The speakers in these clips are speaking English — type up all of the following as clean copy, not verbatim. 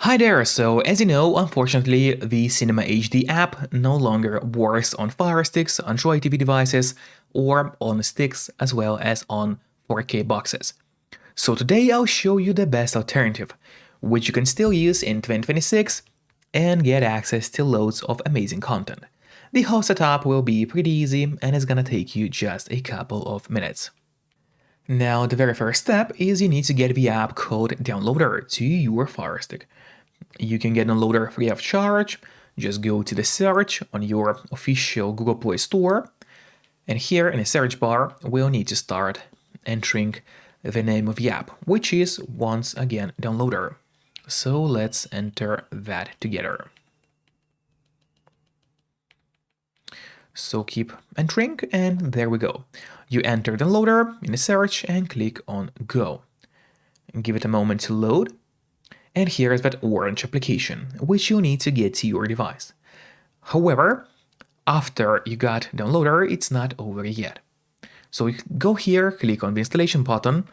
Hi there, so as you know, unfortunately, the Cinema HD app no longer works on Fire Sticks, Android TV devices, or on sticks, as well as on 4K boxes. So today I'll show you the best alternative, which you can still use in 2026 and get access to loads of amazing content. The whole setup will be pretty easy and it's gonna take you just a couple of minutes. Now, the very first step is you need to get the app called Downloader to your Fire Stick. You can get Downloader free of charge. Just go to the search on your official Google Play Store. And here in the search bar, we'll need to start entering the name of the app, which is once again Downloader. So let's enter that together. So keep entering and there we go. You enter Downloader in the search and click on Go. And give it a moment to load. And here is that orange application, which you need to get to your device. However, after you got Downloader, it's not over yet. So you go here, click on the installation button,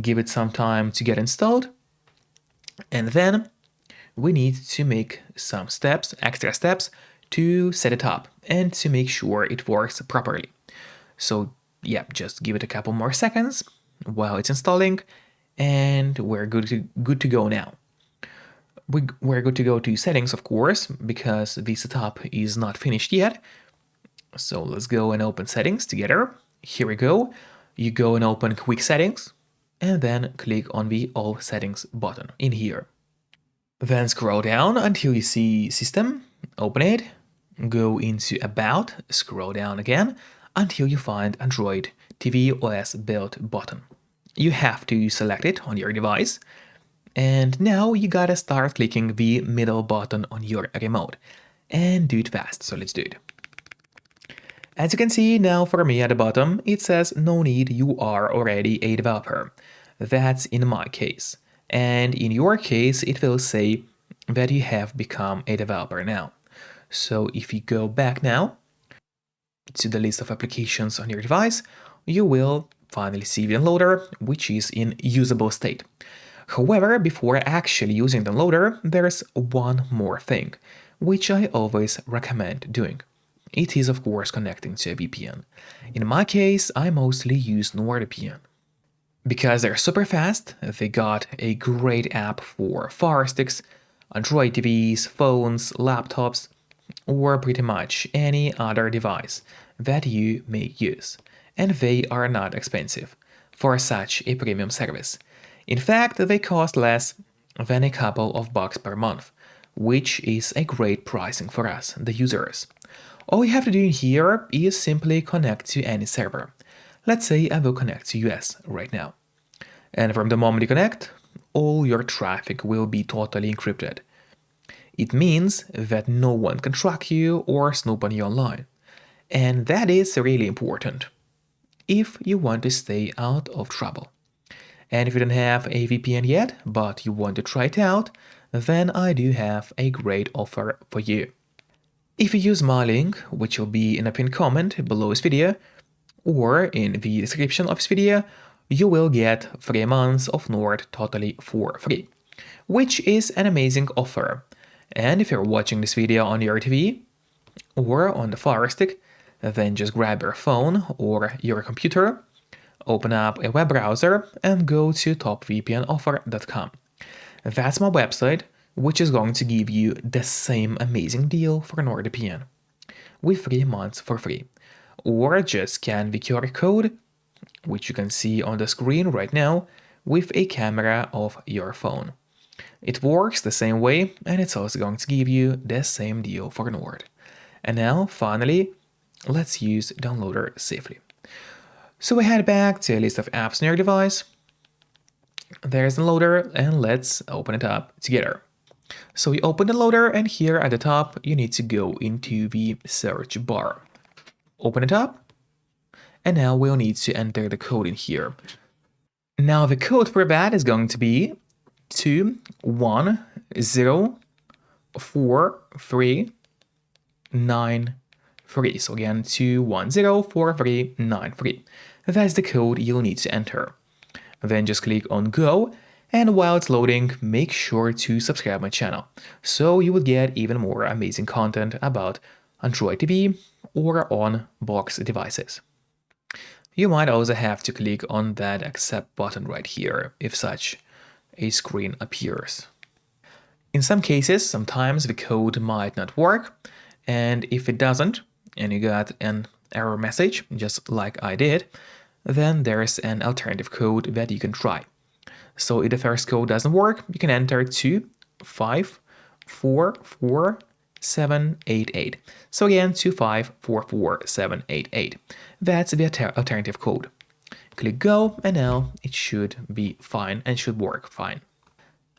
give it some time to get installed, and then we need to make some steps, extra steps, to set it up and to make sure it works properly. So yeah, just give it a couple more seconds while it's installing, and we're good to go now. We're good to go to settings, of course, because the setup is not finished yet. So let's go and open settings together. Here we go. You go and open quick settings and then click on the all settings button in here. Then scroll down until you see system, open it, go into about, scroll down again until you find Android TV OS build button. You have to select it on your device. And now you gotta start clicking the middle button on your remote and do it fast, so let's do it. As you can see now for me at the bottom, it says no need, you are already a developer. That's in my case. And in your case, it will say that you have become a developer now. So if you go back now to the list of applications on your device, you will finally see the Downloader, which is in usable state. However, before actually using Downloader, there's one more thing, which I always recommend doing. It is, of course, connecting to a VPN. In my case, I mostly use NordVPN. Because they're super fast, they got a great app for Fire Sticks, Android TVs, phones, laptops, or pretty much any other device that you may use. And they are not expensive for such a premium service. In fact, they cost less than a couple of bucks per month, which is a great pricing for us, the users. All you have to do here is simply connect to any server. Let's say I will connect to US right now. And from the moment you connect, all your traffic will be totally encrypted. It means that no one can track you or snoop on you online. And that is really important if you want to stay out of trouble. And if you don't have a VPN yet, but you want to try it out, then I do have a great offer for you. If you use my link, which will be in a pinned comment below this video, or in the description of this video, you will get 3 months of Nord totally for free, which is an amazing offer. And if you're watching this video on your TV or on the Fire Stick, then just grab your phone or your computer, open up a web browser and go to topvpnoffer.com. That's my website, which is going to give you the same amazing deal for NordVPN with 3 months for free. Or just scan the QR code, which you can see on the screen right now, with a camera of your phone. It works the same way and it's also going to give you the same deal for Nord. And now, finally, let's use Downloader safely. So we head back to a list of apps on your device. There's the Downloader and let's open it up together. So you open the Downloader and here at the top you need to go into the search bar. Open it up and now we'll need to enter the code in here. Now the code for that is going to be 2104393. So again, 2104393. That's the code you'll need to enter. Then just click on Go, And while it's loading, make sure to subscribe my channel so you will get even more amazing content about Android TV or on-box devices. You might also have to click on that accept button right here if such a screen appears. In some cases, sometimes the code might not work, and if it doesn't, and you got an error message, just like I did, then there's an alternative code that you can try. So if the first code doesn't work, you can enter 2544788. So again, 2544788. That's the alternative code. Click go, and now it should be fine and should work fine.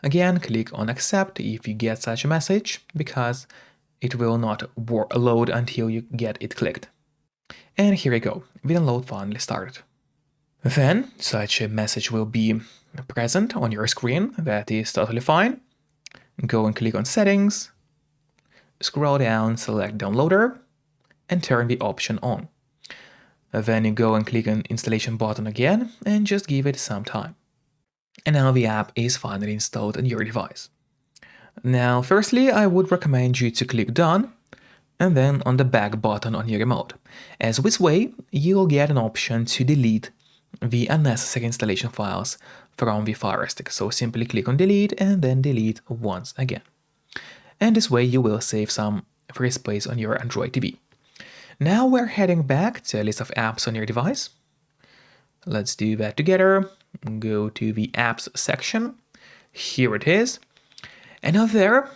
Again, click on accept if you get such a message, because it will not load until you get it clicked. And here you go, the download finally started. Then such a message will be present on your screen. That is totally fine. Go and click on settings, scroll down, select downloader, and turn the option on. Then you go and click on installation button again and just give it some time. And now the app is finally installed on your device. Now, firstly, I would recommend you to click done and then on the back button on your remote, as this way you'll get an option to delete the unnecessary installation files from the Fire Stick. So simply click on delete and then delete once again. And this way you will save some free space on your Android TV. Now we're heading back to a list of apps on your device. Let's do that together. Go to the apps section. Here it is. And now there,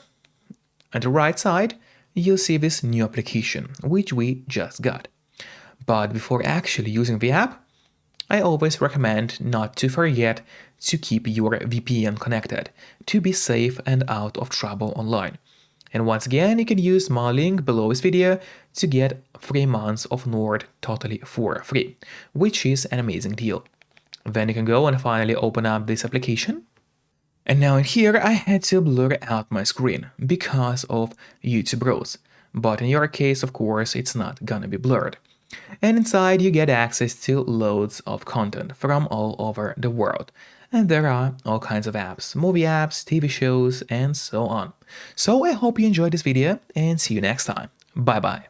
on the right side, you'll see this new application, which we just got. But before actually using the app, I always recommend not to forget to keep your VPN connected to be safe and out of trouble online. And once again, you can use my link below this video to get 3 months of Nord totally for free, which is an amazing deal. Then you can go and finally open up this application. And now in here, I had to blur out my screen because of YouTube rules. But in your case, of course, it's not gonna be blurred. And inside you get access to loads of content from all over the world. And there are all kinds of apps, movie apps, TV shows, and so on. So I hope you enjoyed this video and see you next time. Bye bye.